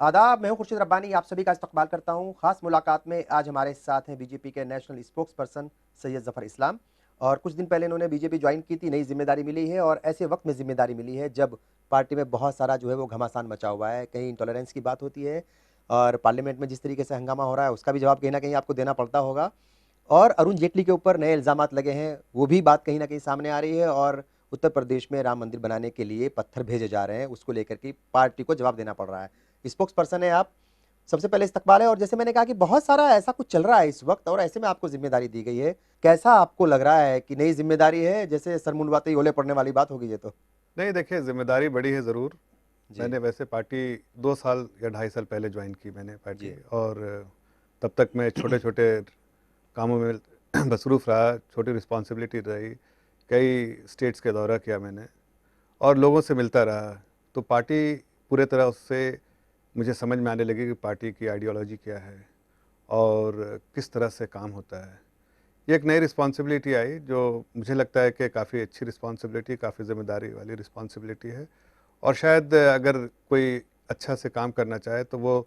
आदाब, मैं हूं खुर्शीद रब्बानी। आप सभी का इस्तकबाल करता हूं। खास मुलाकात में आज हमारे साथ हैं बीजेपी के national spokesperson Syed Zafar Islam. और कुछ दिन पहले इन्होंने बीजेपी ज्वाइन की थी, नई जिम्मेदारी मिली है और ऐसे वक्त में जिम्मेदारी मिली है जब पार्टी में बहुत सारा जो है वो घमासान मचा हुआ है। कहीं इंटॉलरेंस की बात होती है और पार्लियामेंट में जिस तरीके से हंगामा हो रहा है उसका भी जवाब कहीं ना कहीं आपको देना पड़ता होगा। और अरुण जेटली के ऊपर नए इल्जामात लगे हैं, वो भी बात कहीं ना कहीं सामने आ रही है। और उत्तर प्रदेश में राम मंदिर बनाने के लिए पत्थर भेजे जा रहे हैं, उसको लेकर के पार्टी को जवाब देना पड़ रहा है। स्पोक्स पर्सन है आप, सबसे पहले इस्तकबाल है। और जैसे मैंने कहा कि बहुत सारा ऐसा कुछ चल रहा है इस वक्त और ऐसे में आपको जिम्मेदारी दी गई है, कैसा आपको लग रहा है कि नई जिम्मेदारी है, जैसे सर मुंडवाते ही ओले पड़ने वाली बात होगी ये तो? नहीं, देखिए, जिम्मेदारी बड़ी है ज़रूर। जी। मैंने वैसे पार्टी 2 साल या 2.5 साल पहले ज्वाइन की मैंने पार्टी। जी। और तब तक मैं छोटे छोटे कामों में मसरूफ़ रहा, छोटी रिस्पॉन्सिबिलिटी रही, कई स्टेट्स का दौरा किया मैंने और लोगों से मिलता रहा। तो पार्टी पूरे तरह उससे मुझे समझ में आने लगी कि पार्टी की आइडियोलॉजी क्या है और किस तरह से काम होता है। ये एक नई रिस्पॉन्सिबिलिटी आई जो मुझे लगता है कि काफ़ी अच्छी रिस्पॉन्सिबिलिटी, काफ़ी ज़िम्मेदारी वाली रिस्पॉन्सिबिलिटी है। और शायद अगर कोई अच्छा से काम करना चाहे तो वो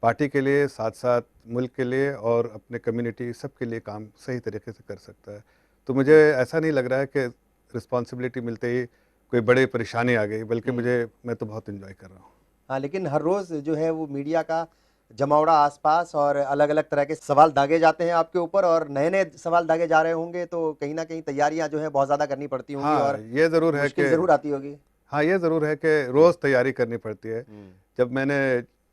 पार्टी के लिए, साथ साथ मुल्क के लिए और अपने कम्युनिटी सब के लिए काम सही तरीके से कर सकता है। तो मुझे हम्म। ऐसा नहीं लग रहा है कि रिस्पॉन्सिबिलिटी मिलते ही कोई बड़ी परेशानी आ गई, बल्कि हम्म। मैं तो बहुत इन्जॉय कर रहा हूँ। हाँ, लेकिन हर रोज जो है वो मीडिया का जमावड़ा आसपास और अलग अलग तरह के सवाल दागे जाते हैं आपके ऊपर, और नए नए सवाल दागे जा रहे होंगे तो कहीं ना कहीं तैयारियां जो है बहुत ज्यादा करनी पड़ती होंगी हाँ, और ये ज़रूर है कि मुश्किल जरूर आती होगी। हाँ, ये ज़रूर है कि जी। रोज़ तैयारी करनी पड़ती है। हम्म। जब मैंने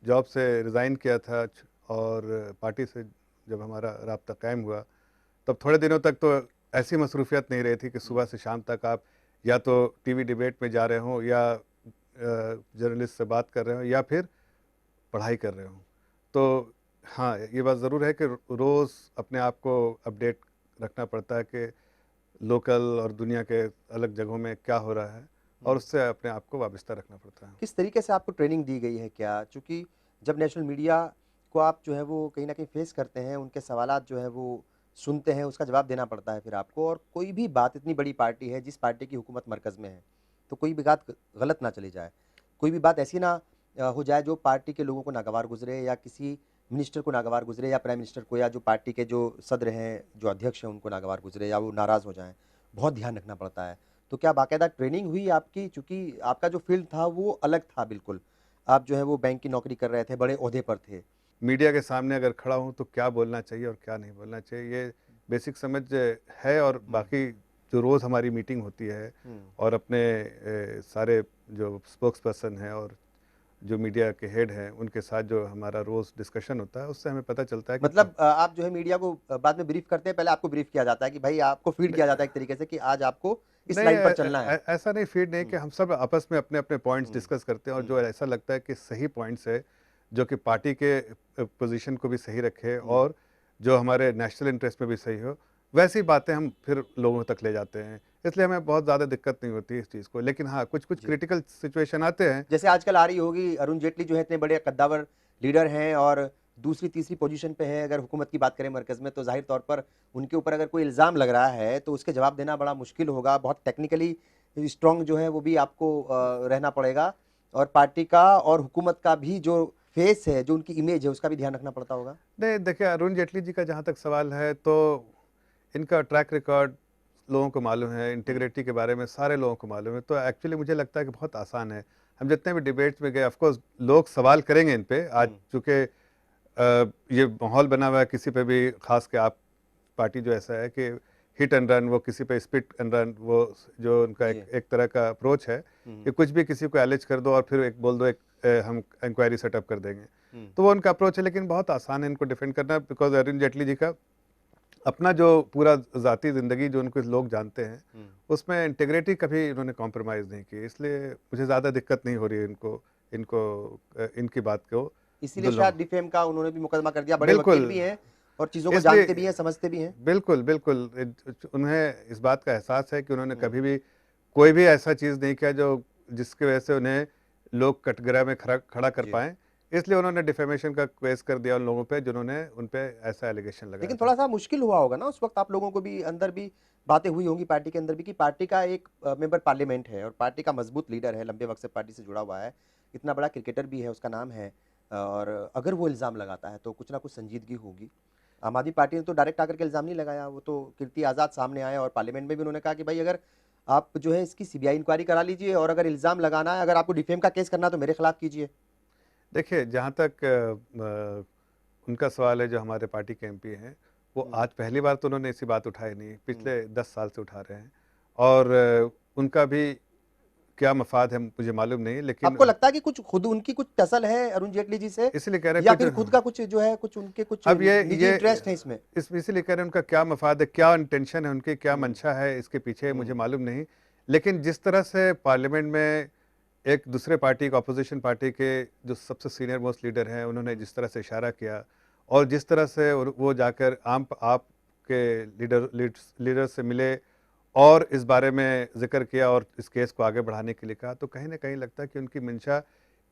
जॉब से रिज़ाइन किया था और पार्टी से जब हमारा राब्ता कायम हुआ, तब थोड़े दिनों तक तो ऐसी मसरूफ़ियत नहीं रही थी कि हम्म। सुबह से शाम तक आप या तो टीवी डिबेट में जा रहे हों या जर्नलिस्ट से बात कर रहे हों या फिर पढ़ाई कर रहे हों। तो हाँ, ये बात ज़रूर है कि रोज़ अपने आप को अपडेट रखना पड़ता है कि लोकल और दुनिया के अलग जगहों में क्या हो रहा है और हम्म। उससे अपने आप को वाबस्ता रखना पड़ता है। किस तरीके से आपको ट्रेनिंग दी गई है क्या? चूँकि जब नेशनल मीडिया को आप जो है वो कहीं न कहीं फेस करते हैं, उनके सवालात जो हैं वो सुनते हैं, उसका जवाब देना पड़ता है फिर आपको। और कोई भी बात, इतनी बड़ी पार्टी है, जिस पार्टी की हुकूमत मरकज़ में है, तो कोई भी बात गलत ना चली जाए। कोई भी बात ऐसी ना हो जाए जो पार्टी के लोगों को नागवार गुज़रे, या किसी मिनिस्टर को नागवार गुज़रे, या प्राइम मिनिस्टर को, या जो पार्टी के जो सद्र हैं, जो अध्यक्ष हैं, उनको नागवार गुज़रे या वो नाराज़ हो जाएँ। बहुत ध्यान रखना पड़ता है। तो क्या बाकायदा ट्रेनिंग हुई आपकी? चूँकि आपका जो फ़ील्ड था वो अलग था बिल्कुल। आप जो है वो बैंक की नौकरी कर रहे थे, बड़े ओहदे पर थे। मीडिया के सामने अगर खड़ा हूँ तो क्या बोलना चाहिए और क्या नहीं बोलना चाहिए, ये बेसिक समझ है। और हुँ। बाकी जो रोज़ हमारी मीटिंग होती है हुँ। और अपने सारे जो स्पोक्स पर्सन हैं और जो मीडिया के हेड हैं उनके साथ जो हमारा रोज़ डिस्कशन होता है, उससे हमें पता चलता है कि मतलब आप जो है मीडिया को बाद में ब्रीफ़ करते हैं, पहले आपको ब्रीफ़ किया जाता है कि भाई आपको फ़ीड किया जाता है एक तरीके से कि आज आपको इस नहीं, लाइन पर चलना है। ऐसा नहीं, फीड नहीं, कि हुँ। हम सब आपस में अपने-अपने पॉइंट्स हुँ। डिस्कस करते हैं और हुँ। जो ऐसा लगता है कि सही पॉइंट्स है, जो कि पार्टी के पोज़ीशन को भी सही रखे हुँ। और जो हमारे नेशनल इंटरेस्ट में भी सही हो, वैसी बातें हम फिर लोगों तक ले जाते हैं। इसलिए हमें बहुत ज़्यादा दिक्कत नहीं होती इस चीज़ को। लेकिन हाँ, कुछ-कुछ जी। क्रिटिकल सिचुएशन आते हैं। जैसे आजकल आ रही होगी, अरुण जेटली जो है इतने बड़े कद्दावर लीडर हैं और दूसरी तीसरी पोजीशन पे हैं, अगर हुकूमत की बात करें मरकज़ में, तो ज़ाहिर तौर पर उनके ऊपर अगर कोई इल्ज़ाम लग रहा है तो उसके जवाब देना बड़ा मुश्किल होगा। बहुत टेक्निकली स्ट्रॉन्ग जो है वो भी आपको रहना पड़ेगा, और पार्टी का और हुकूमत का भी जो फेस है, जो उनकी इमेज है, उसका भी ध्यान रखना पड़ता होगा। नहीं, देखिए, अरुण जेटली जी का जहाँ तक सवाल है तो इनका ट्रैक रिकॉर्ड लोगों को मालूम है, हुँ। इंटीग्रिटी के बारे में सारे लोगों को मालूम है। तो एक्चुअली मुझे लगता है कि बहुत आसान है। हम जितने भी डिबेट्स में गए, ऑफ कोर्स लोग सवाल करेंगे इन पे। आज हुँ। चूँकि ये माहौल बना हुआ है, किसी पे भी ख़ास के आप पार्टी जो ऐसा है कि हिट एंड रन, वो किसी पे स्पिट एंड रन, वो जो उनका एक जी। एक तरह का अप्रोच है हुँ। कि कुछ भी किसी को एलिज कर दो और फिर एक बोल दो, एक हम इंक्वायरी सेटअप कर देंगे। हुँ। तो वो उनका अप्रोच है, लेकिन बहुत आसान है इनको डिफेंड करना, बिकॉज़ अरुण जेटली जी का अपना जो पूरा ज़ाती ज़िंदगी जो उनको लोग जानते हैं, हुँ। उसमें इंटीग्रिटी कभी इन्होंने कॉम्प्रोमाइज़ नहीं की। इसलिए मुझे ज़्यादा दिक्कत नहीं हो रही है इनको इनको इनकी बात को इसीलिए दुलों शायद डिफेम का उन्होंने भी मुकदमा कर दिया, बड़े बिल्कुल, वकील भी हैं और चीज़ों को इसलिए जानते भी हैं, समझते भी हैं। बिल्कुल, बिल्कुल, उन्हें इस बात का एहसास है कि उन्होंने हुँ। कभी भी कोई भी ऐसा चीज़ नहीं किया जो जिसकी वजह से उन्हें लोग कटघरे में खड़ा खड़ा कर जी। पाएँ। इसलिए उन्होंने डिफेमेशन का केस कर दिया उन लोगों पे जिन्होंने उन पे ऐसा एलिगेशन लगाया लेकिन था। थोड़ा-सा मुश्किल हुआ होगा ना उस वक़्त आप लोगों को भी, अंदर भी बातें हुई होंगी पार्टी के अंदर भी, कि पार्टी का एक मेंबर पार्लियामेंट है और पार्टी का मज़बूत लीडर है, लंबे वक़्त से पार्टी से जुड़ा हुआ है, इतना बड़ा क्रिकेटर भी है, उसका नाम है। और अगर वो इल्ज़ाम लगाता है तो कुछ ना कुछ संजीदगी होगी। आम आदमी पार्टी ने तो डायरेक्ट आकर के इल्ज़ाम नहीं लगाया, वो तो कीर्ति आज़ाद सामने आए और पार्लियामेंट में भी उन्होंने कहा कि भाई अगर आप जो है इसकी सीबीआई इंक्वायरी करा लीजिए और अगर इल्ज़ाम लगाना है, अगर आपको डिफेम का केस करना है तो मेरे खिलाफ कीजिए। देखिए, जहाँ तक उनका सवाल है, जो हमारे पार्टी के एमपी हैं, वो हुँ, आज पहली बार तो उन्होंने ऐसी बात उठाई नहीं, हुँ। पिछले 10 साल से उठा रहे हैं। और उनका भी क्या मफ़ाद है मुझे मालूम नहीं, लेकिन आपको लगता है कि कुछ खुद उनकी कुछ टसल है अरुण जेटली जी से इसीलिए कह रहे हैं या कुछ। फिर खुद का कुछ जो है कुछ उनके कुछ अब निजी ये इंटरेस्ट है इसमें? इस इसीलिए कह रहे हैं उनका क्या मफ़ाद है, क्या इंटेंशन है उनकी, क्या हुँ, मंशा है इसके पीछे, मुझे हुँ, मालूम नहीं। लेकिन जिस तरह से पार्लियामेंट में एक दूसरे पार्टी के, अपोजिशन पार्टी के जो सबसे सीनियर मोस्ट लीडर हैं, उन्होंने जिस तरह से इशारा किया और जिस तरह से वो जाकर आम आप के लीडर से मिले और इस बारे में ज़िक्र किया और इस केस को आगे बढ़ाने के लिए कहा, तो कहीं न कहीं लगता है कि उनकी मंशा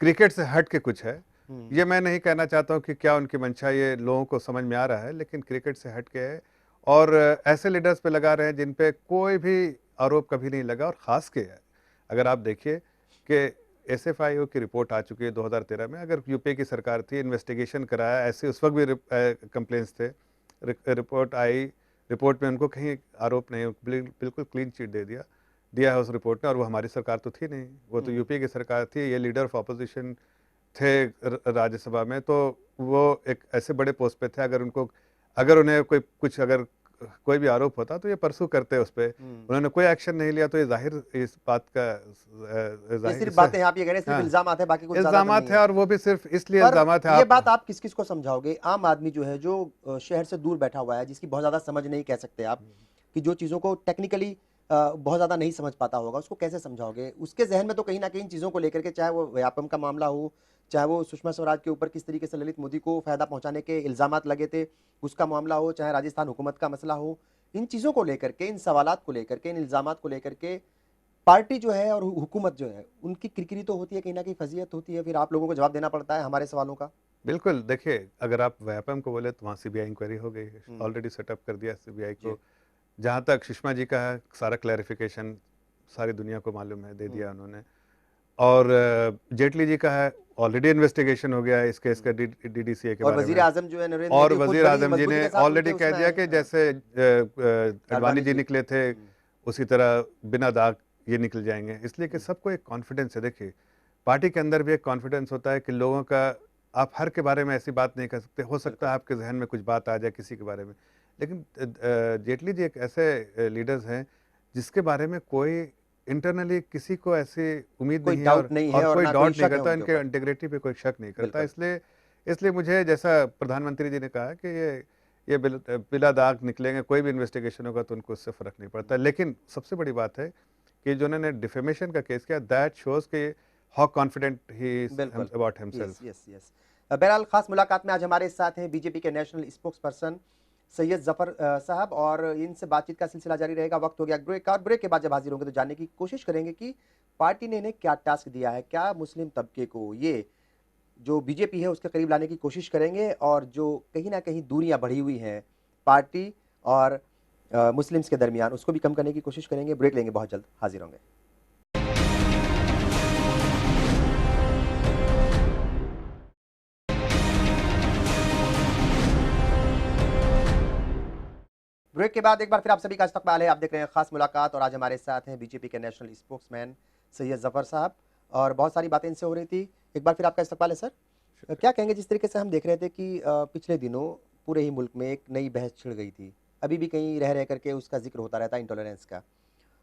क्रिकेट से हट के कुछ है। हुँ, ये मैं नहीं कहना चाहता हूँ कि क्या उनकी मंशा ये लोगों को समझ में आ रहा है, लेकिन क्रिकेट से हट के है और ऐसे लीडर्स पे लगा रहे हैं जिन पे कोई भी आरोप कभी नहीं लगा। और ख़ास के अगर आप देखिए कि एसएफआईओ की रिपोर्ट आ चुकी है 2013 में, अगर यूपीए की सरकार थी, इन्वेस्टिगेशन कराया, ऐसे उस वक्त भी कंप्लेंट्स थे, रिपोर्ट आई, रिपोर्ट में उनको कहीं आरोप नहीं, बिल्कुल क्लीन चिट दिया है उस रिपोर्ट ने। और वो हमारी सरकार तो थी नहीं, वो तो हुँ। यूपीए की सरकार थी, ये लीडर ऑफ अपोजिशन थे राज्यसभा में, तो वो एक ऐसे बड़े पोस्ट पे थे, अगर उन्हें कोई भी आरोप होता तो ये परसू करते उस पे। हुँ। उन्होंने कोई एक्शन नहीं लिया, तो ये जाहिर इस बात का ये जाहिर सिर्फ़ इससे बातें हैं, आप ये कह रहे हैं सिर्फ़ हाँ, इल्ज़ामात है, बाकी कुछ ज़्यादा तो नहीं इल्ज़ामात है है। और वो भी सिर्फ इसलिए पर इल्ज़ामात है। ये आप बात आप किस-किस को समझाओगे? आम आदमी जो है, जो शहर से दूर बैठा हुआ है, जिसकी बहुत ज़्यादा समझ नहीं कह सकते आप, कि जो चीज़ों को टेक्निकली बहुत ज़्यादा नहीं समझ पाता होगा, उसको कैसे समझाओगे? उसके ज़हन में तो कहीं न कहीं इन चीज़ों को लेकर के, चाहे वो व्यापम का मामला हो, चाहे वो सुषमा स्वराज के ऊपर किस तरीके से ललित मोदी को फ़ायदा पहुँचाने के इल्ज़ामात लगे थे, उसका मामला हो, चाहे राजस्थान हुकूमत का मसला हो, इन चीज़ों को लेकर के, इन सवालात को लेकर के, इन इल्ज़ामात को लेकर के पार्टी जो है और हुकूमत जो है, उनकी किरकिरी तो होती है, कहीं न कहीं फ़ज़ीयत होती है, फिर आप लोगों को जवाब देना पड़ता है हमारे सवालों का। बिल्कुल, देखिए, अगर आप व्यापम को बोले तो वहाँ सीबीआई इंक्वायरी हो गई है, हुँ, ऑलरेडी सेटअप कर दिया सीबीआई जी। को। जहाँ तक सुषमा जी का है, सारा क्लैरिफ़िकेशन सारी दुनिया को मालूम है, दे हुँ, दिया उन्होंने। और जेटली जी का है, ऑलरेडी इन्वेस्टिगेशन हो गया है इस केस हुँ। का डीडीसीए के और बारे में। वज़ीर-ए-आज़म जो है नरेंद्र और मोदी खुद वज़ीर बड़ी आज़म जी मज़बूती ने के साथ उनके ऑलरेडी कह उसमें दिया आए हैं। कि हाँ, जैसे अडवाणी अडवाणी जी जी। निकले थे, हुँ, उसी तरह बिना दाग ये निकल जाएँगे। इसलिए कि हुँ, सबको एक कॉन्फिडेंस है। देखिए, पार्टी के अंदर भी एक कॉन्फिडेंस होता है कि लोगों का, आप हर के बारे में ऐसी बात नहीं कर सकते। हो सकता बिल्कुल। है आपके ज़हन में कुछ बात आ जाए किसी के बारे में। लेकिन जेटली जी एक ऐसे लीडर्स हैं, जिसके बारे में कोई इंटरनली किसी को ऐसी उम्मीद कोई नहीं है डाउट नहीं और है और कोई ना कोई डाउट नहीं शक है करता, उनके इनके ऊपर। इंटीग्रिटी पे कोई शक नहीं करता। बिल्कुल। इसलिए इसलिए मुझे, जैसा प्रधानमंत्री जी ने कहा कि ये बिला दाग निकलेंगे, कोई भी इन्वेस्टिगेशन होगा तो उनको उससे फ़र्क नहीं पड़ता। लेकिन सबसे बड़ी बात है कि जो उन्होंने डिफेमेशन का केस किया, दैट शोज़ कि हाउ कॉन्फिडेंट ही इज़ बिल्कुल। About yes, himself. Yes, yes. बहरहाल ख़ास मुलाकात में आज हमारे साथ हैं बीजेपी के national spokesperson Syed Zafar साहब और इनसे बातचीत का सिलसिला जारी रहेगा। वक़्त हो गया ब्रेक का और ब्रेक के बाद जब हाज़िर होंगे तो जानने की कोशिश करेंगे कि पार्टी ने इन्हें क्या टास्क दिया है? क्या मुस्लिम तबके को ये जो बीजेपी है उसके करीब लाने की कोशिश करेंगे और जो कहीं न कहीं दूरियाँ बढ़ी हुई हैं पार्टी और मुस्लिम्स के दरमियान उसको भी कम करने की कोशिश करेंगे। ब्रेक लेंगे, बहुत जल्द हाज़िर होंगे। ब्रेक के बाद एक बार फिर आप सभी का इस्तकबाल है। आप देख रहे हैं खास मुलाकात और आज हमारे साथ हैं बीजेपी के नेशनल स्पोक्समैन सैयद ज़फ़र साहब और बहुत सारी बातें इनसे हो रही थी। एक बार फिर आपका इस्तकबाल है सर। क्या कहेंगे जिस तरीके से हम देख रहे थे कि पिछले दिनों पूरे ही मुल्क में एक नई बहस छिड़ गई थी। अभी भी कहीं रह करके उसका ज़िक्र होता रहता है इंटॉलरेंस का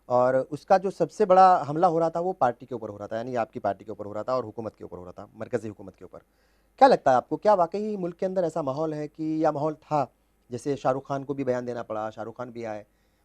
और उसका जो सबसे बड़ा हमला हो रहा था वो पार्टी के ऊपर हो रहा था, यानी आपकी पार्टी के ऊपर हो रहा था और हुकूमत के ऊपर हो रहा था, मरकज़ी हुकूमत के ऊपर। क्या लगता है आपको, क्या वाक़ई मुल्क के अंदर ऐसा माहौल है कि या माहौल था? जैसे शाहरुख़ खान को भी बयान देना पड़ा, शाहरुख़ खान भी आए,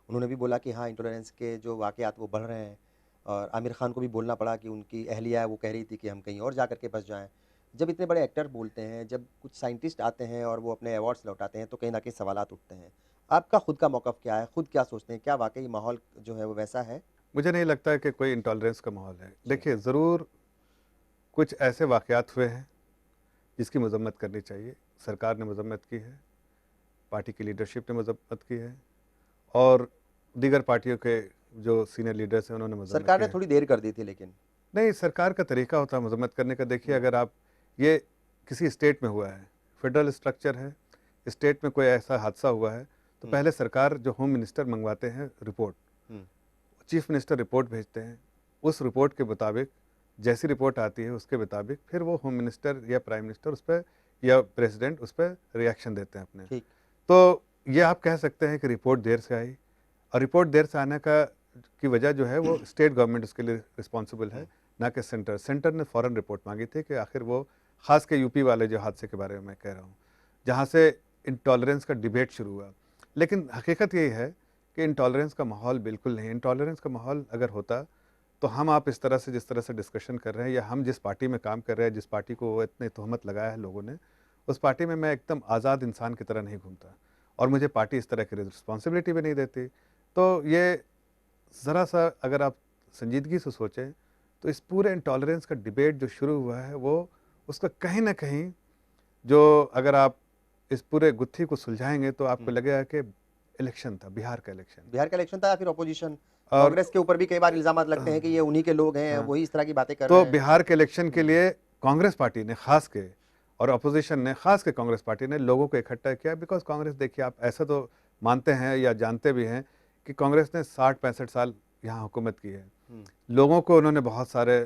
उन्होंने भी बोला कि हाँ, इंटॉलरेंस के जो वाक़यात वो बढ़ रहे हैं और आमिर खान को भी बोलना पड़ा कि उनकी अहलिया है वो कह रही थी कि हम कहीं और जा कर के बस जाएँ। जब इतने बड़े एक्टर बोलते हैं, जब कुछ साइंटिस्ट आते हैं और वो अपने अवार्ड्स लौटाते हैं, तो कहीं न कहीं सवालात उठते हैं। आपका खुद का मौक़िफ़ क्या है? खुद क्या सोचते हैं? क्या वाक़ई माहौल जो है वो वैसा है? मुझे नहीं लगता है कि कोई इंटॉलरेंस का माहौल है। जी। देखिए, ज़रूर कुछ ऐसे वाक़यात हुए हैं जिसकी मज़म्मत करनी चाहिए। सरकार ने मज़म्मत की है, पार्टी की लीडरशिप ने मज़म्मत की है और दीगर पार्टियों के जो सीनियर लीडर्स हैं उन्होंने मज़म्मत सरकार की ने है। थोड़ी देर कर दी थी लेकिन। नहीं, सरकार का तरीका होता है मज़म्मत करने का। देखिए, हुँ, अगर आप ये किसी स्टेट में हुआ है, फेडरल स्ट्रक्चर है, स्टेट में कोई ऐसा हादसा हुआ है, तो पहले सरकार जो होम मिनिस्टर मंगवाते हैं रिपोर्ट, चीफ मिनिस्टर रिपोर्ट भेजते हैं, उस रिपोर्ट के मुताबिक जैसी रिपोर्ट आती है उसके मुताबिक फिर वो होम मिनिस्टर या प्राइम मिनिस्टर उस पर या प्रेसिडेंट उस पर रिएक्शन देते हैं अपने। ठीक। तो ये आप कह सकते हैं कि रिपोर्ट देर से आई, और रिपोर्ट देर से आने का की वजह जो है वो स्टेट गवर्नमेंट उसके लिए रिस्पॉन्सिबल है, ना कि सेंटर। सेंटर ने फ़ौरन रिपोर्ट मांगी थी कि आखिर वो ख़ास के यूपी वाले जो हादसे के बारे में मैं कह रहा हूँ, जहाँ से इंटॉलरेंस का डिबेट शुरू हुआ। लेकिन हकीकत यही है कि इंटॉलरेंस का माहौल बिल्कुल नहीं है। इंटॉलरेंस का माहौल अगर होता तो हम आप इस तरह से जिस तरह से डिस्कशन कर रहे हैं, या हम जिस पार्टी में काम कर रहे हैं, जिस पार्टी को वो इतने तोहमत लगाया है लोगों ने, उस पार्टी में मैं एकदम आज़ाद इंसान की तरह नहीं घूमता, और मुझे पार्टी इस तरह की रिस्पॉन्सिबिलिटी भी नहीं देती। तो ये ज़रा सा अगर आप संजीदगी से सोचें तो इस पूरे इंटॉलरेंस का डिबेट जो शुरू हुआ है वो उसका कहीं ना कहीं, जो अगर आप इस पूरे गुत्थी को सुलझाएंगे तो आपको लगेगा कि इलेक्शन था, बिहार का इलेक्शन था या फिर ऑपोजिशन, और कांग्रेस के ऊपर भी कई बार इल्जाम लगते हैं कि ये उन्हीं के लोग हैं, हाँ। वही इस तरह की बातें कर रहे तो हैं। बिहार के इलेक्शन के लिए कांग्रेस पार्टी ने खास के, और अपोजिशन ने खास के, कांग्रेस पार्टी ने लोगों को इकट्ठा किया। बिकॉज कांग्रेस, देखिए आप ऐसा तो मानते हैं या जानते भी हैं कि कांग्रेस ने 60-65 साल यहाँ हुकूमत की है, लोगों को उन्होंने बहुत सारे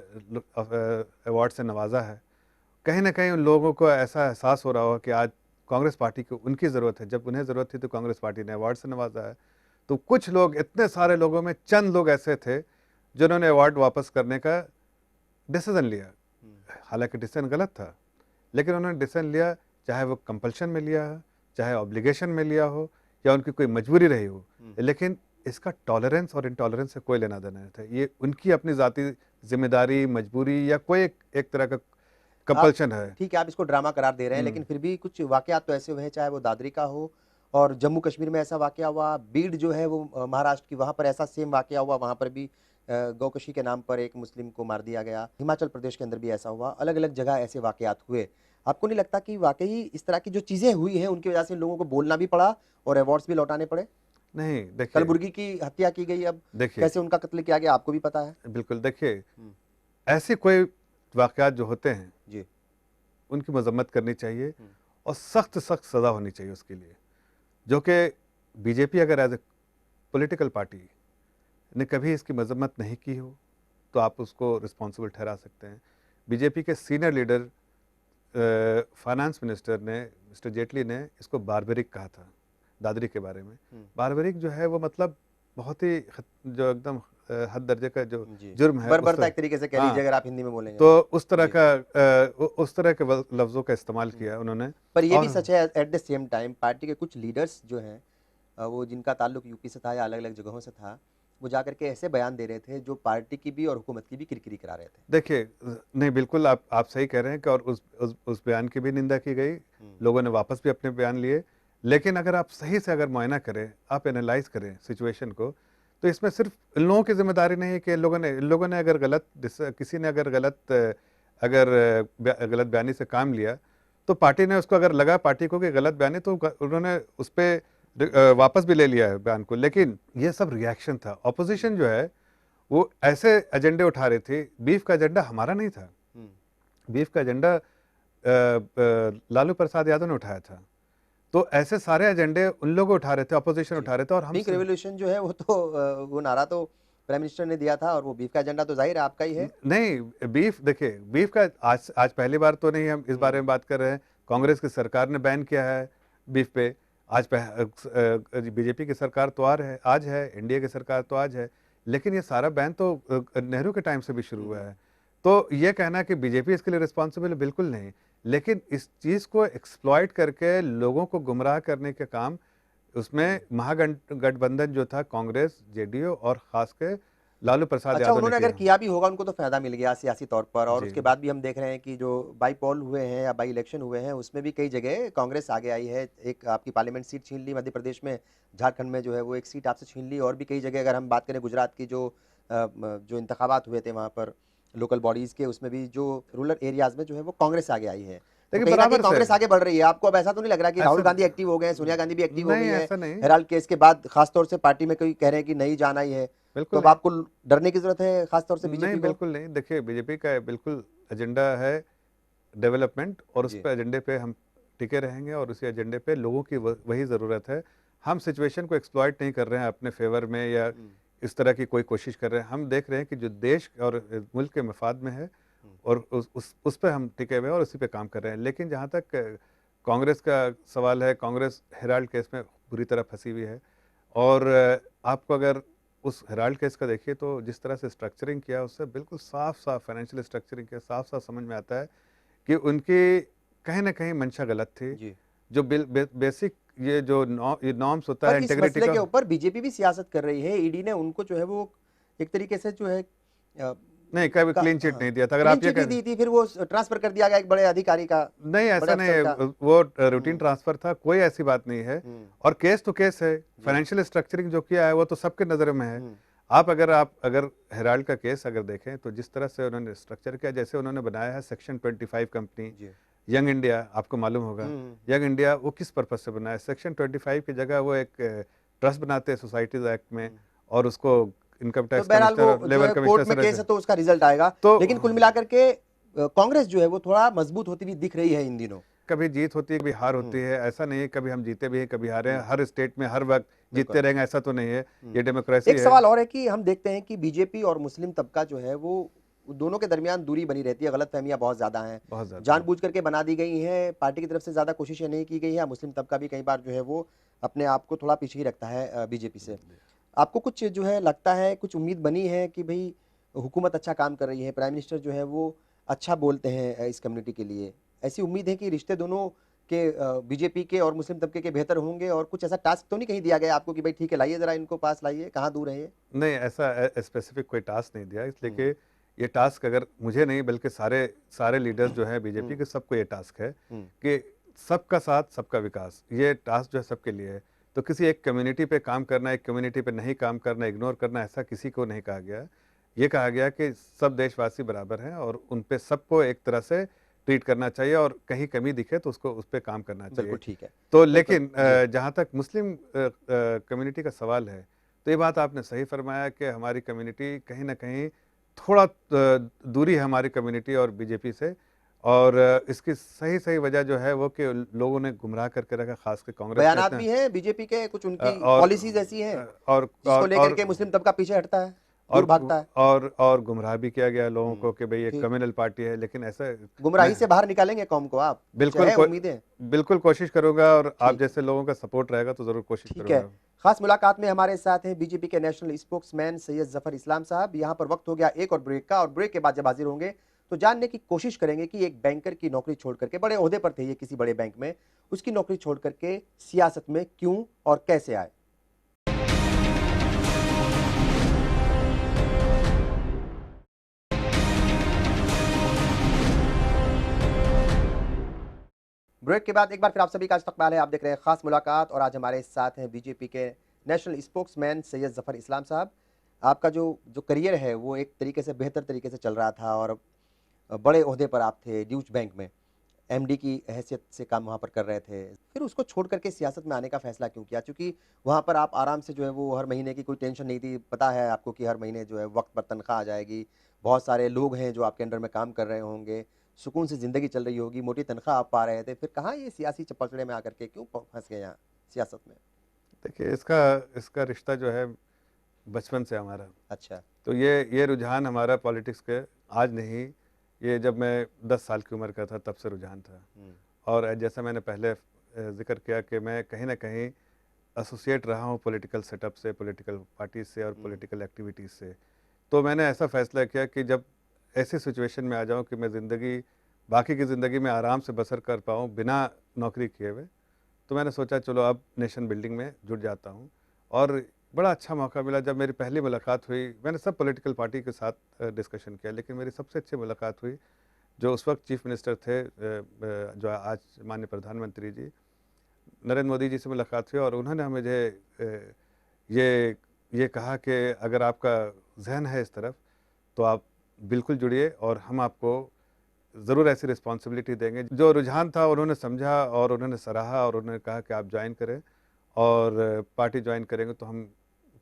अवार्ड से नवाजा है। कहीं ना कहीं उन लोगों को ऐसा एहसास हो रहा हो कि आज कांग्रेस पार्टी को उनकी ज़रूरत है, जब उन्हें ज़रूरत थी तो कांग्रेस पार्टी ने अवार्ड से नवाजा है। तो कुछ लोग, इतने सारे लोगों में चंद लोग ऐसे थे जिन्होंने अवार्ड वापस करने का डिसीजन लिया। हालांकि डिसीजन गलत था, लेकिन उन्होंने डिसीजन लिया, चाहे वो कंपल्शन में लिया हो, चाहे ऑब्लिगेशन में लिया हो, या उनकी कोई मजबूरी रही हो। लेकिन इसका टॉलरेंस और इंटॉलरेंस से कोई लेना देना नहीं था। ये उनकी अपनी ज़ाती जिम्मेदारी, मजबूरी, या कोई एक तरह का कंपल्शन है। ठीक है, आप इसको ड्रामा करार दे रहे हैं, लेकिन फिर भी कुछ वाकयात तो ऐसे हुए हैं, चाहे वो दादरी का हो, और जम्मू कश्मीर में ऐसा वाकया हुआ, बीड जो है वो महाराष्ट्र की, वहां पर ऐसा सेम वाकया हुआ, वहां पर भी गौकशी के नाम पर एक मुस्लिम को मार दिया गया। हिमाचल प्रदेश के अंदर भी ऐसा हुआ, अलग अलग जगह ऐसे वाकयात हुए। आपको नहीं लगता कि वाकई इस तरह की जो चीजें हुई हैं उनकी वजह से लोगों को बोलना भी पड़ा और अवार्ड्स भी लौटाने पड़े? नहीं, देखिए, कलबुर्गी की हत्या की गई, अब देखिए, कैसे उनका कत्ल किया गया आपको भी पता है। बिल्कुल। देखिए, ऐसे कोई वाकयात जो होते हैं जी। उनकी मजम्मत करनी चाहिए, और सख्त सख्त सज़ा होनी चाहिए उसके लिए, जो कि बीजेपी अगर एज ए पॉलिटिकल पार्टी ने कभी इसकी मजम्मत नहीं की हो तो आप उसको रिस्पॉन्सिबल ठहरा सकते हैं। बीजेपी के सीनियर लीडर फाइनेंस मिनिस्टर ने, मिस्टर जेटली ने इसको बारबरिक कहा था दादरी के बारे में। बारबरिक जो है वो मतलब बहुत ही जो एकदम हद दर्जे का जो जुर्म है, बर्बरता एक तरीके से कह लीजिए अगर आप हिंदी में बोलेंगे तो उस तरह के लफ्जों का इस्तेमाल किया उन्होंने। पर ये भी सच है at the same time party के कुछ लीडर्स जो हैं वो जिनका ताल्लुक यूपी से था या अलग अलग जगहों से था, वो जाकर के ऐसे बयान दे रहे थे जो पार्टी की भी और हुकूमत की भी किरकिरी करा रहे थे। देखिए, नहीं, बिल्कुल आप सही कह रहे हैं कि और उस बयान की भी निंदा की गई, लोगों ने वापस भी अपने बयान लिए। लेकिन अगर आप सही से अगर मुआयना करें, आप एनालाइज करें सिचुएशन को, तो इसमें सिर्फ इन लोगों की जिम्मेदारी नहीं है कि इन लोगों ने अगर किसी ने अगर गलत बयानी से काम लिया, तो पार्टी ने उसको अगर लगा पार्टी को कि गलत बयानी, तो उन्होंने उस पर वापस भी ले लिया है बयान को। लेकिन ये सब रिएक्शन था। ऑपोजिशन जो है वो ऐसे एजेंडे उठा रही थी। बीफ का एजेंडा हमारा नहीं था, बीफ का एजेंडा लालू प्रसाद यादव ने उठाया था। तो ऐसे सारे एजेंडे उन लोग उठा रहे थे, अपोजिशन उठा रहे थे। और हम पिंक रेवोल्यूशन जो है वो तो वो नारा तो प्राइम मिनिस्टर ने दिया था, और वो बीफ का एजेंडा तो जाहिर है आपका ही है। नहीं, बीफ, देखिए, बीफ का आज पहली बार तो नहीं हम इस बारे में बात कर रहे हैं। कांग्रेस की सरकार ने बैन किया है बीफ पे। आज बीजेपी की सरकार तो आज है, एनडीए की सरकार तो आज है, लेकिन ये सारा बैन तो नेहरू के टाइम से भी शुरू हुआ है। तो ये कहना कि बीजेपी इसके लिए रिस्पॉन्सिबल है, बिल्कुल नहीं। लेकिन इस चीज़ को एक्सप्लॉइट करके लोगों को गुमराह करने के काम, उसमें महागठबंधन जो था, कांग्रेस, जेडीयू और खास के लालू प्रसाद यादव उन्होंने अगर किया भी होगा, उनको तो फायदा मिल गया सियासी तौर पर। और जी। उसके बाद भी हम देख रहे हैं कि जो बाई पोल हुए हैं या बाई इलेक्शन हुए हैं, उसमें भी कई जगह कांग्रेस आगे आई है। एक आपकी पार्लियामेंट सीट छीन ली मध्य प्रदेश में, झारखंड में जो है वो एक सीट आपसे छीन ली, और भी कई जगह अगर हम बात करें गुजरात की जो इंतखाबात हुए थे वहाँ पर लोकल बॉडीज के, उसमें भी जो रूरल एरियाज में जो है वो कांग्रेस आगे आई है। लेकिन कहीं ना कहीं बराबर से कांग्रेस आगे बढ़ रही है। आपको अब ऐसा तो नहीं लग रहा कि राहुल गांधी एक्टिव हो गए हैं, सोनिया गांधी भी एक्टिव हो गई ऐसा है नहीं। हेराल्ड केस के बाद, खासतौर से पार्टी में कोई कह रहे हैं कि नहीं जाना ही है, तो बिल्कुल अब आपको डरने की जरूरत है खासतौर से बीजेपी नहीं, को? बिल्कुल नहीं। देखिए, बीजेपी का बिल्कुल एजेंडा है डेवलपमेंट और उस जी। पे एजेंडे पे हम टिके रहेंगे और उसी एजेंडे पे लोगों की वही ज़रूरत है। हम सिचुएशन को एक्सप्लॉइट नहीं कर रहे हैं अपने फेवर में या हुँ, इस तरह की कोई कोशिश कर रहे हैं। हम देख रहे हैं कि जो देश और मुल्क के मफाद में है हुँ। और उस पे हम टिके हुए हैं और उसी पे काम कर रहे हैं। लेकिन जहाँ तक कांग्रेस का सवाल है, कांग्रेस हेराल्ड केस में बुरी तरह फँसी हुई है और आपको अगर उस हेराल्ड केस का देखिए तो जिस तरह से स्ट्रक्चरिंग किया उससे बिल्कुल साफ-साफ फाइनेंशियल स्ट्रक्चरिंग किया, साफ-साफ समझ में आता है कि उनकी कहीं न कहीं मंशा गलत थी। जी। जो बेसिक ये नॉर्म्स होता पर है इस इंटीग्रिटी मसले का। के ऊपर बीजेपी भी सियासत कर रही है। ईडी ने उनको जो है वो एक तरीके से जो है नहीं, कभी का क्लीन चिट हाँ, नहीं दिया था। अगर क्लीन आप ये चिट ही कह रहे दी थी, फिर वो ट्रांसफर कर दिया गया एक बड़े अधिकारी का, नहीं, बड़े ऐसा नहीं अफ़सर है। का। वो रूटीन हुँ, ट्रांसफ़र था, कोई ऐसी बात नहीं है हुँ, और केस तो केस है। जी, फाइनेंशियल स्ट्रक्चरिंग जो किया है, वो तो सबके नज़र में है। हुँ, आप अगर हेराल्ड का केस अगर देखें, तो जिस तरह से उन्होंने स्ट्रक्चर किया, जैसे उन्होंने बनाया है सेक्शन 25 कंपनी, जी, यंग इंडिया, आपको मालूम होगा। हुँ, यंग इंडिया वो किस पर्पज़ से बना है? सेक्शन 25 की जगह वो एक ट्रस्ट बनाते हैं सोसाइटीज़ एक्ट में हुँ। और उसको इनकम तो टैक्स बहरहाल कमिश्नर वो और जो लेबर है कमिश्नर कोर्ट में तरह केस से। है तो उसका रिज़ल्ट आएगा। तो लेकिन कुल मिलाकर के कांग्रेस जो है वो थोड़ा मजबूत होती हुई दिख रही है इन दिनों। कभी जीत होती है, कभी हार हुँ, होती है। ऐसा नहीं है कभी हम जीते भी हैं, कभी हारे हैं। हुँ, हर स्टेट में हर वक़्त बिल्कुल। जीतते रहेंगे ऐसा तो नहीं है। हुँ। ये डेमोक्रेसी एक है। सवाल और है कि हम देखते हैं कि बीजेपी और मुस्लिम तबका जो है वो दोनों के दरमियान दूरी बनी रहती है, गलतफ़हमियाँ बहुत ज़्यादा हैं। बहुत ज़्यादा है। जानबूझ करके बना दी गई हैं, पार्टी की तरफ से ज़्यादा कोशिशें नहीं की गई हैं। मुस्लिम तबका भी कई बार जो है वो अपने आप को थोड़ा पीछे ही रखता है बीजेपी से। आपको कुछ जो है लगता है, कुछ उम्मीद बनी है कि भई हुकूमत अच्छा काम कर रही है, प्राइम मिनिस्टर जो है वो अच्छा बोलते हैं इस कम्युनिटी के लिए। ऐसी उम्मीद है कि रिश्ते दोनों के बीजेपी के और मुस्लिम तबके के बेहतर होंगे और कुछ ऐसा टास्क तो नहीं कहीं दिया गया आपको कि भई ठीक है लाइए ज़रा इनको पास लाइए, कहाँ दूर है ये? नहीं, ऐसा स्पेसिफ़िक कोई टास्क नहीं दिया इसलिए हुँ, कि ये टास्क अगर मुझे नहीं बल्कि सारे सारे लीडर्स जो हैं बीजेपी हुँ, के सबको ये टास्क है हुँ, कि सबका साथ, सबका विकास। ये टास्क जो है सबके लिए है। तो किसी एक कम्युनिटी पे काम करना, एक कम्युनिटी पे नहीं काम करना, इग्नोर करना ऐसा किसी को नहीं कहा गया। ये कहा गया कि सब देशवासी बराबर हैं और उन पे सबको एक तरह से ट्रीट करना चाहिए और कहीं कमी दिखे तो उसको उस पे काम करना चाहिए। बिल्कुल ठीक है। तो बिल्कुल, लेकिन जी, जहाँ तक मुस्लिम कम्युनिटी का सवाल है, तो ये बात आपने सही फरमाया कि हमारी कम्युनिटी कहीं न कहीं थोड़ा दूरी है हमारी कम्युनिटी और बीजेपी से और इसकी सही-सही वजह जो है वो कि लोगों ने गुमराह करके रखा, ख़ास कर कांग्रेस ने बयानात इतना भी हैं बीजेपी के, कुछ उनकी और पॉलिसीज़ ऐसी हैं, और जिसको और लेकर और के मुस्लिम तबका पीछे हटता है, दूर और भागता है। और गुमराह भी किया गया लोगों हुँ, को कि भई ये ठीक। कम्युनल पार्टी है, लेकिन ऐसा मैं गुमराही से बाहर निकालेंगे कौम को आप? कुछ बिल्कुल है को उम्मीदें? बिल्कुल कोशिश करूँगा और आप ठीक है। जैसे लोगों का सपोर्ट रहेगा तो ज़रूर कोशिश ठीक है। करूँगा। ख़ास मुलाकात में हमारे साथ हैं बीजेपी के नेशनल स्पोक्समैन सैयद ज़फ़र इस्लाम साहब। यहाँ पर वक़्त हो गया एक और ब्रेक का और ब्रेक के बाद जब हाज़िर होंगे, तो जानने की कोशिश करेंगे कि एक बैंकर की नौकरी छोड़ कर के बड़े ओहदे पर थे ये किसी बड़े बैंक में, उसकी नौकरी छोड़ कर के सियासत में क्यों और कैसे आए? ब्रेक के बाद एक बार फिर आप सभी का इस्तकबाल है। आप देख रहे हैं ख़ास मुलाकात और आज हमारे साथ हैं बीजेपी के नेशनल स्पोक्समैन सैयद ज़फ़र इस्लाम साहब। आपका जो जो करियर है वो एक तरीके से बेहतर तरीके से चल रहा था और बड़े ओहदे पर आप थे ड्यूश बैंक में। एमडी की हैसियत से काम वहाँ पर कर रहे थे। फिर उसको छोड़ कर के सियासत में आने का फ़ैसला क्यों किया? चूँकि वहाँ पर आप आराम से जो है वो हर महीने की कोई टेंशन नहीं थी। पता है आपको कि हर महीने जो है वक़्त पर तनख्वाह आ जाएगी। बहुत सारे लोग हैं जो आपके अंडर में काम कर रहे होंगे। सुकून से ज़िंदगी चल रही होगी, मोटी तनख्वाह आप पा रहे थे। फिर कहाँ ये सियासी चप्पलचड़े में आकर के क्यों प फँस गए यहाँ सियासत में? देखिए इसका इसका रिश्ता जो है बचपन से हमारा। अच्छा। तो ये रुझान हमारा पॉलिटिक्स के आज नहीं, ये जब मैं 10 साल की उम्र का था तब से रुझान था। हुँ, और जैसा मैंने पहले ज़िक्र किया कि मैं कहीं न कहीं एसोसिएट रहा हूँ पॉलिटिकल सेटअप से, पॉलिटिकल पार्टी से और हुँ, पॉलिटिकल एक्टिविटीज़ से। तो मैंने ऐसा फ़ैसला किया कि जब ऐसी सिचुएशन में आ जाऊँ कि मैं ज़िंदगी बाकी की ज़िंदगी में आराम से बसर कर पाऊँ बिना नौकरी किए हुए, तो मैंने सोचा चलो अब नेशन बिल्डिंग में जुट जाता हूँ और बड़ा अच्छा मौका मिला जब मेरी पहली मुलाकात हुई। मैंने सब पॉलिटिकल पार्टी के साथ डिस्कशन किया लेकिन मेरी सबसे अच्छी मुलाकात हुई जो उस वक्त चीफ मिनिस्टर थे जो आज माननीय प्रधानमंत्री जी नरेंद्र मोदी जी से मुलाकात हुई और उन्होंने मुझे ये ये कहा कि अगर आपका जहन है इस तरफ तो आप बिल्कुल जुड़िए और हम आपको ज़रूर ऐसी रिस्पॉन्सिबिलिटी देंगे। जो रुझान था उन्होंने समझा और उन्होंने सराहा और उन्होंने कहा कि आप ज्वाइन करें और पार्टी ज्वाइन करेंगे तो हम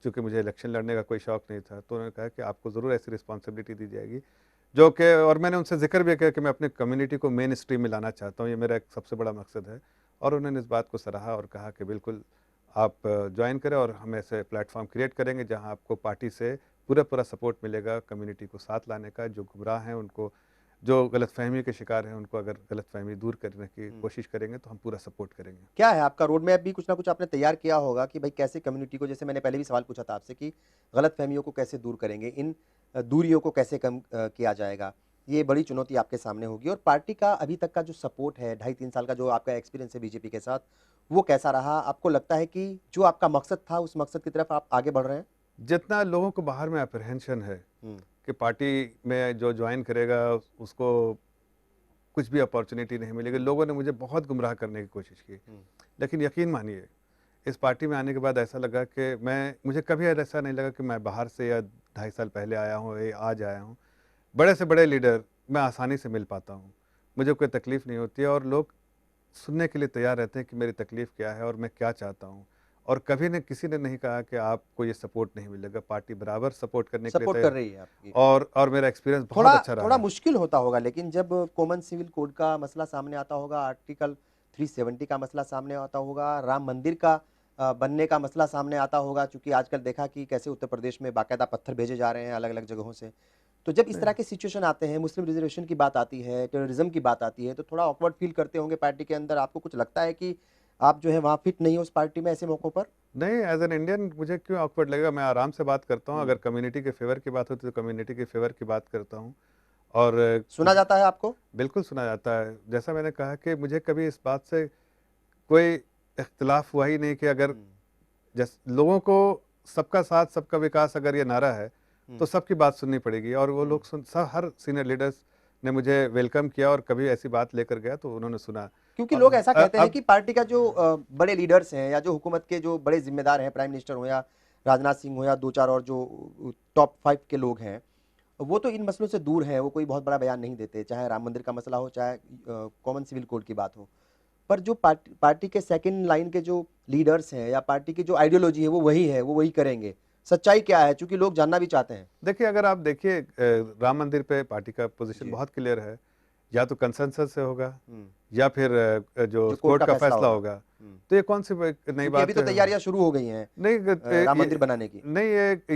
चूँकि मुझे इलेक्शन लड़ने का कोई शौक़ नहीं था, तो उन्होंने कहा कि आपको ज़रूर ऐसी रिस्पॉन्सिबिलिटी दी जाएगी, जो कि और मैंने उनसे ज़िक्र भी किया कि मैं अपनी कम्युनिटी को मेन स्ट्रीम में लाना चाहता हूँ, ये मेरा एक सबसे बड़ा मकसद है। और उन्होंने इस बात को सराहा और कहा कि बिल्कुल आप जॉइन करें और हम ऐसे प्लेटफ़ॉर्म क्रिएट करेंगे जहाँ आपको पार्टी से पूरा-पूरा सपोर्ट मिलेगा कम्युनिटी को साथ लाने का, जो गुमराह हैं उनको, जो गलतफ़हमी के शिकार हैं उनको अगर गलतफ़हमी दूर करने की हुँ। कोशिश करेंगे तो हम पूरा सपोर्ट करेंगे। क्या है आपका रोड मैप भी कुछ ना कुछ आपने तैयार किया होगा कि भाई कैसे कम्युनिटी को, जैसे मैंने पहले भी सवाल पूछा था आपसे कि गलतफ़हमियों को कैसे दूर करेंगे, इन दूरियों को कैसे कम किया जाएगा? ये बड़ी चुनौती आपके सामने होगी और पार्टी का अभी तक का जो सपोर्ट है, ढाई 3 साल का जो आपका एक्सपीरियंस है बीजेपी के साथ, वो कैसा रहा? आपको लगता है कि जो आपका मकसद था, उस मकसद की तरफ आप आगे बढ़ रहे हैं? जितना लोगों को बाहर में एप्रीहेंशन है हुँ, कि पार्टी में जो जॉइन करेगा उसको कुछ भी अपॉर्चुनिटी नहीं मिलेगी, हुँ, लोगों ने मुझे बहुत गुमराह करने की कोशिश की। हुँ, लेकिन यकीन मानिए, इस पार्टी में आने के बाद ऐसा लगा कि मुझे कभी ऐसा नहीं लगा कि मैं बाहर से या ढाई साल पहले आया हूँ या आज आया हूँ। बड़े से बड़े लीडर मैं आसानी से मिल पाता हूँ। मुझे कोई तकलीफ़ नहीं होती है और लोग सुनने के लिए तैयार रहते हैं कि मेरी तकलीफ़ क्या है और मैं क्या चाहता हूँ। और कभी ने किसी ने नहीं कहा कि आपको ये सपोर्ट नहीं मिलेगा, पार्टी बराबर सपोर्ट करने के लिए सपोर्ट कर तैयार। रही है आपकी। और मेरा एक्सपीरियंस बहुत थोड़ा अच्छा थोड़ा रहा। मुश्किल होता होगा लेकिन जब कॉमन सिविल कोड का मसला सामने आता होगा, आर्टिकल 370 का मसला सामने आता होगा, राम मंदिर का बनने का मसला सामने आता होगा, चूँकि आजकल देखा कि कैसे उत्तर प्रदेश में बाकायदा पत्थर भेजे जा रहे हैं अलग-अलग जगहों से। तो जब इस तरह के सिचुएशन आते हैं, मुस्लिम रिज़र्वेशन की बात आती है, टेररिज़्म की बात आती है, तो थोड़ा ऑकवर्ड फ़ील करते होंगे पार्टी के अंदर, आपको कुछ लगता है कि आप जो है वहाँ फिट नहीं हो उस पार्टी में ऐसे मौकों पर? नहीं, एज़ एन इंडियन मुझे क्यों ऑकवर्ड लगेगा, मैं आराम से बात करता हूँ, हुँ, अगर कम्युनिटी के फ़ेवर की बात होती है तो कम्युनिटी के फ़ेवर की बात करता हूँ। और सुना जाता है आपको? बिल्कुल सुना जाता है। जैसा मैंने कहा कि मुझे कभी इस बात से कोई इख्तिलाफ़ हुआ ही नहीं कि अगर हुँ, लोगों को सबका साथ, सबका विकास अगर ये नारा है, तो हुँ, सबकी बात सुननी पड़ेगी और वो हुँ। लोग हर सीनियर लीडर्स ने मुझे वेलकम किया और कभी ऐसी बात लेकर गया तो उन्होंने सुना। क्योंकि लोग ऐसा कहते हैं अब कि पार्टी का जो बड़े लीडर्स हैं या जो हुकूमत के जो बड़े ज़िम्मेदार हैं, प्राइम मिनिस्टर हो या राजनाथ सिंह हो या 2-4 और जो टॉप 5 के लोग हैं, वो तो इन मसलों से दूर हैं, वो कोई बहुत बड़ा बयान नहीं देते, चाहे राम मंदिर का मसला हो, चाहे कॉमन सिविल कोड की बात हो। पर जो पार्टी के सेकंड लाइन के जो लीडर्स हैं या पार्टी की जो आइडियोलॉजी है, वो वही है, वो वही करेंगे। सच्चाई क्या है? चूँकि लोग जानना भी चाहते हैं। देखिए, अगर आप देखिए राम मंदिर पे पार्टी का पोज़ीशन जी। बहुत क्लियर है, या तो कंसेंसस से होगा हुँ, या फिर जो जो कोर्ट कोर्ट का का फैसला फैसला होगा। होगा। हुँ, तो ये कौन-सी नई क्योंकि अभी बात तो है? तैयारियाँ शुरू हो गई हैं नहीं राम मंदिर बनाने की। नहीं,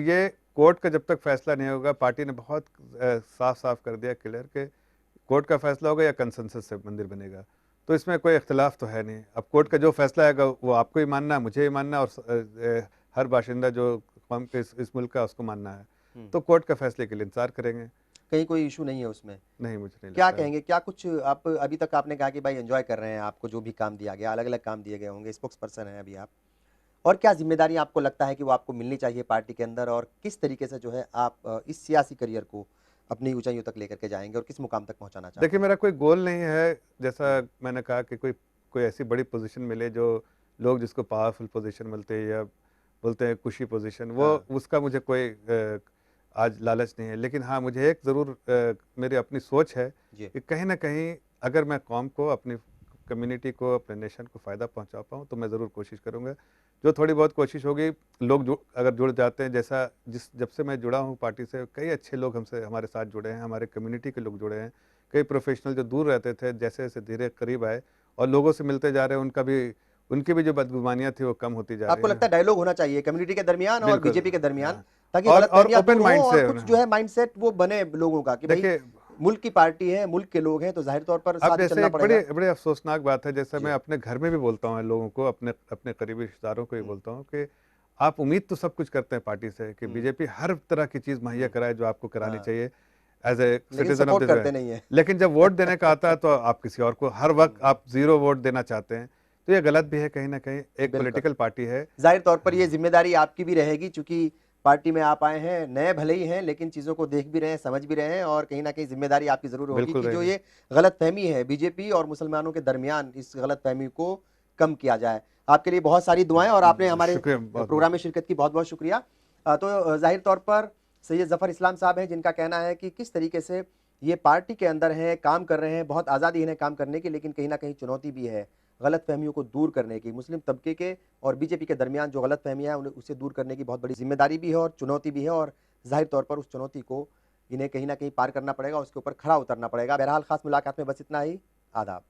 ये कोर्ट का जब तक फैसला नहीं होगा, पार्टी ने बहुत साफ-साफ कर दिया क्लियर कि कोर्ट का फैसला होगा या कंसेंसस से मंदिर बनेगा। तो इसमें कोई इख्तिलाफ तो है नहीं। अब कोर्ट हुँ, का जो फैसला आएगा वो आपको ही मानना है, मुझे ही मानना है और हर बाशिंदा जो कौम के इस मुल्क का उसको मानना है। हुँ। तो कोर्ट के फैसले के लिए इंतज़ार करेंगे। कहीं कोई इश्यू नहीं है उसमें। नहीं, मुझे नहीं क्या लगता है। कहेंगे? क्या कुछ आप अभी तक आपने कहा कि भाई एन्जॉय कर रहे हैं, आपको जो भी काम दिया गया, अलग-अलग काम दिए गए होंगे, स्पोक्स पर्सन हैं अभी आप। और क्या ज़िम्मेदारी आपको लगता है कि वो आपको मिलनी चाहिए पार्टी के अंदर और किस तरीके से जो है आप इस सियासी करियर को अपनी ऊँचाइयों तक लेकर के जाएँगे और किस मुकाम तक पहुँचाना चाहते देखिए, हैं? मेरा कोई गोल नहीं है, जैसा हुँ, मैंने कहा कि कोई कोई ऐसी बड़ी पोज़ीशन मिले जो लोग जिसको पावरफुल पोज़ीशन मिलते हैं या बोलते हैं कुशी पोज़ीशन, वो हाँ, उसका मुझे कोई आज लालच नहीं है। लेकिन हाँ, मुझे एक ज़रूर मेरी अपनी सोच है जी। कि कहीं न कहीं अगर मैं कौम को, अपनी कम्युनिटी को, अपने नेशन को फ़ायदा पहुँचा पाऊँ, तो मैं ज़रूर कोशिश करूँगा। जो थोड़ी बहुत कोशिश होगी, लोग अगर जुड़ जाते हैं, जैसा जब से मैं जुड़ा हूँ पार्टी से, कई अच्छे लोग हमसे हमारे साथ जुड़े हैं, हमारे कम्युनिटी के लोग जुड़े हैं। कई प्रोफ़ेशनल जो दूर रहते थे, जैसे-जैसे धीरे करीब आए और लोगों से मिलते जा रहे हैं, उनकी भी जो बदगुमानियाँ थी, वो कम होती जा रही आपको लगता हैं। है डायलॉग होना चाहिए कम्युनिटी के दरमियान और बिल्कुल, बीजेपी के दरमियान, हाँ। ताकि और गलतफ़हमियाँ ओपन दूर हों माइंड और से कुछ जो है माइंडसेट वो बने लोगों का कि भई देखिए, मुल्क की पार्टी है, मुल्क के लोग हैं, तो ज़ाहिर तौर पर अब साथ ही जैसे चलना एक बड़ी पड़ेगा। बड़ी अफ़सोसनाक बात है, जैसे मैं जी। अपने घर में भी बोलता हूँ लोगों को, अपने अपने करीबी रिश्तेदारों को भी हुँ, बोलता हूँ कि आप उम्मीद तो सब कुछ करते हैं पार्टी से कि हुँ, बीजेपी हर तरह की चीज़ मुहैया हुँ, कराए जो आपको करानी हाँ, चाहिए एज़ ए लेकिन सिटिज़न ऑफ सपोर्ट दिस। करते नहीं हैं। लेकिन जब वोट देने का आता है तो आप किसी और को हर वक़्त हुँ, आप ज़ीरो वोट देना चाहते हैं। तो ये गलत भी है कहीं न कहीं, एक बिल्कुल। पॉलिटिकल पार्टी है। ज़ाहिर तौर पर ये हाँ, ज़िम्मेदारी आपकी भी रहेगी चूँकि पार्टी में आप आए हैं, नए भले ही हैं लेकिन चीज़ों को देख भी रहे हैं, समझ भी रहे हैं और कहीं न कहीं ज़िम्मेदारी आपकी ज़रूर होगी बिल्कुल कि जो रहेगा। ये गलतफ़हमी है बीजेपी और मुसलमानों के दरमियान, इस गलतफ़हमी को कम किया जाए। आपके लिए बहुत सारी दुआएँ और आपने हमारे शुक्रिया बहुत-बहुत। प्रोग्राम में शिरकत की बहुत-बहुत शुक्रिया। ज़ाहिर तौर पर सैयद ज़फ़र इस्लाम साहब हैं जिनका कहना है कि किस तरीके से ये पार्टी के अंदर हैं, काम कर रहे हैं, बहुत आज़ादी है इन्हें काम करने की लेकिन कहीं न कहीं चुनौती भी है, गलतफ़हमियों को दूर करने की। मुस्लिम तबके के और बीजेपी के दरमियान जो गलतफ़हमियाँ हैं, उन्हें उसे दूर करने की बहुत बड़ी ज़िम्मेदारी भी है और चुनौती भी है और ज़ाहिर तौर पर उस चुनौती को इन्हें कहीं न कहीं पार करना पड़ेगा, उसके ऊपर खड़ा उतरना पड़ेगा। बहरहाल ख़ास मुलाकात में बस इतना ही। आदाब।